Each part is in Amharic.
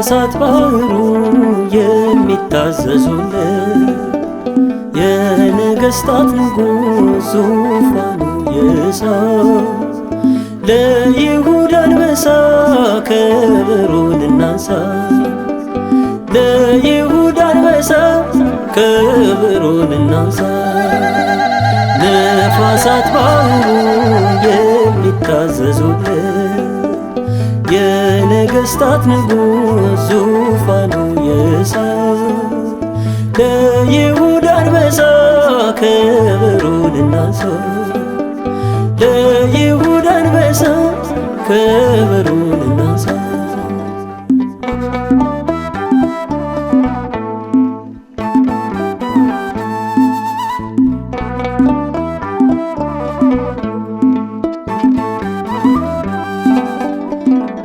ነፋሳት ባህሩ የሚታዘዙለት የነገሥታት ንጉሥ ዙፋኑ የእሳት ለይሁዳ አንበሳ ከበሮን እናንሳ ለይሁዳ አንበሳ ከበሮን እናንሳ ነፋሳት ባህሩ የሚታዘዙለት የነገሥታት ንጉሥ ዙፋኑ የእሳት ለይሁዳ አንበሳ ከበሮን እናንሳ ለይሁዳ አንበሳ ከበሮን እናንሳ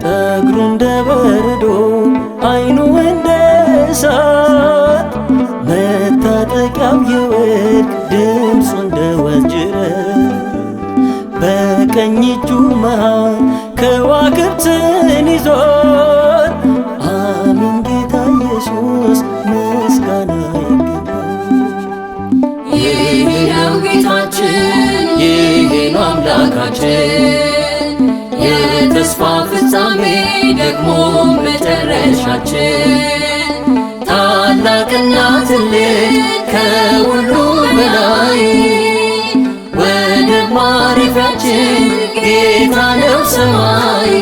ጠጉሩ እንደ በረዶ አይኑ እንደ እሳት መታጠቂያው የወርቅ ድምፁ እንደ ወጅረት በቀኝ እጁ መሃል ከዋክብትን ይዟል። አሜን ጌታ ኢየሱስ ምስጋና ይገባል። ይህ ነው ጌታችን፣ ይህ ነው አምላካችን፣ የተስፋ ፍጻሜ ደግሞ መጨረሻችን። ታላቅና ትልቅ ከሁሉ በላይ ወደብ ማረፊያችን ጌታ ነው ሰማይ።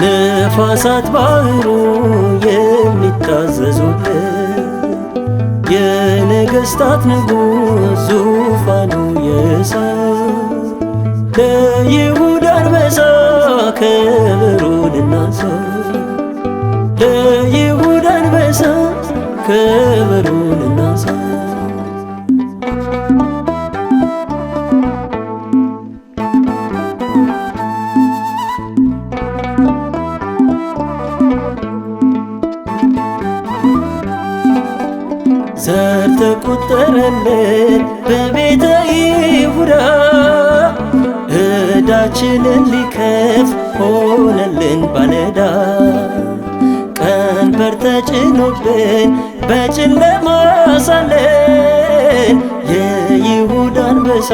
ነፋሳት ባህሩ የሚታዘዙለት የነገሥታት ንጉሥ ዙፋኑ የእሳት ለይሁዳ አንበሳ ከበሮን እናንሳ ለይሁዳ አንበሳ ከበሮን እናንሳ ዘር ተቆጠረለት በቤተ ይሁዳ ዕዳችንን ሊከፍል ሆነልን ባለዕዳ ቀንበር ተጭኖብን በጨለማ ሳለን የይሁዳ አንበሳ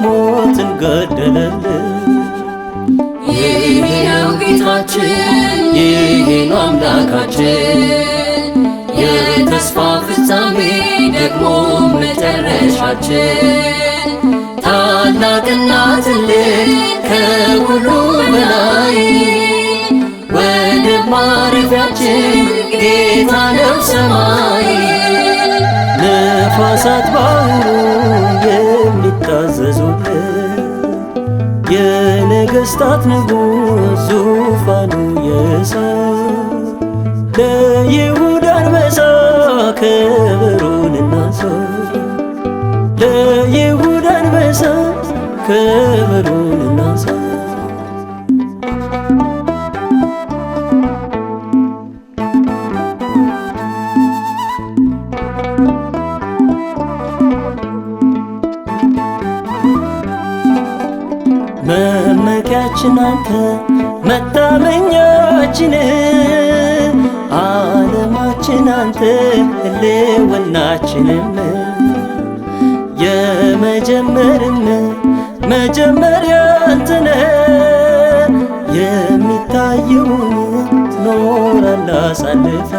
ሞትን ገደለልን። ይህ ነው ጌታችን፣ ይህ ነው አምላካችን፣ የተስፋ ፍጻሜ ደግሞ መጨረሻችን። ታላቅና ትልቅ ከሁሉ በላይ ወደብ ማረፊያችን ጌታ ነው ሰማይ። ነፋሳት ባህሩ የሚታዘዙለት የነገሥታት ንጉሥ ዙፋኑ የእሳት ለይሁዳ አንበሳ ከበሮን እናንሳ ለይሁዳ አንበሳ ከበሮን እናንሳ መመኪያችን አንተ መታመኛችን ዓለማችን አንተ ሕልውናችንም የመጀመርም መጀመሪያ አንተነ የሚታየውን ትኖራለህ አሳልፈ።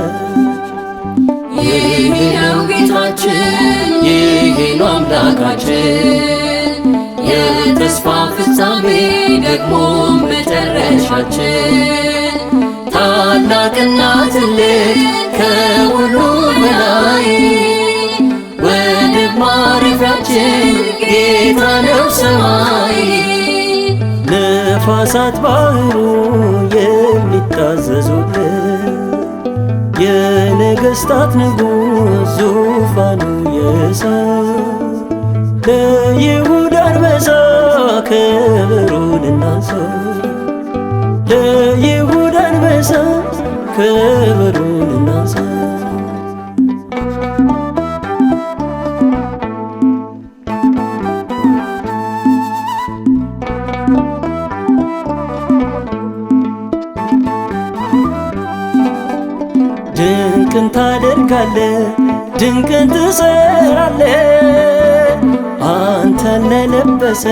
ይህ ነው ጌታችን፣ ይህ ነው አምላካችን፣ የተስፋ ፍጻሜ ደግሞ መጨረሻችን። ታላቅና ትልቅ ከሁሉ በላይ ወደብ ማረፊያችን ጌታ ነው ሰማይ። ነፋሳት ባህሩ የሚታዘዙለት የነገሥታት ንጉሥ ዙፋኑ የእሳት ለይሁዳ አንበሳ ከበሮን እናንሳ ለይሁዳ አንበሳ ከበሮን እናንሳ ታደርጋለ ድንቅን ትሰራለ አንተን ለለበሰ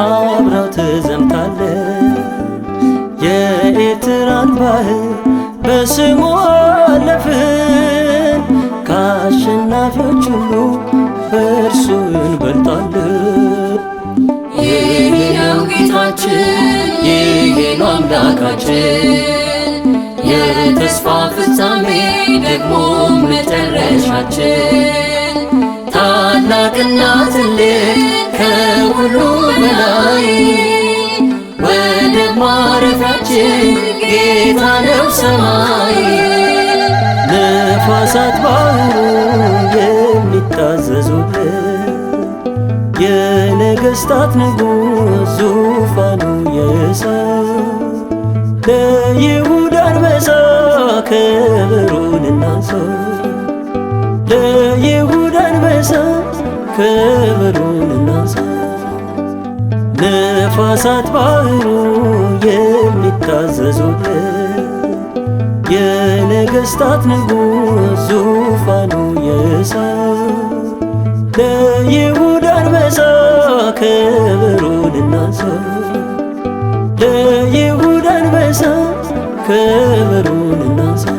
አብረው ትዘምታለ የኤርትራን ባህር በስሙ አለፍን ከአሸናፊዎች ሁሉ በእርሱ እንበልጣለን። ይህ ነው ጌታችን፣ ይህ ነው አምላካችን፣ የተስፋ ፍጻሜ ደግሞ መጨረሻችን። ታላቅና ትልቅ ከሁሉ በላይ ወደብ ማረፊያችን ጌታ ነው ሰማይ። ነፋሳት ባህሩ የሚታዘዙለት የነገሥታት ንጉሥ ዙፋኑ የእሳት ለይሁዳ አንበሳ ክብሩን እናንሳው ለይሁዳ አንበሳ ክብሩን እናንሳው። ነፋሳት ባህሩ የሚታዘዙለት የነገሥታት ንጉሥ ዙፋኑ የእሳት ለይሁዳ አንበሳ ክብሩን እናንሳው ለይሁዳ አንበሳ ክብሩን እናንሳው።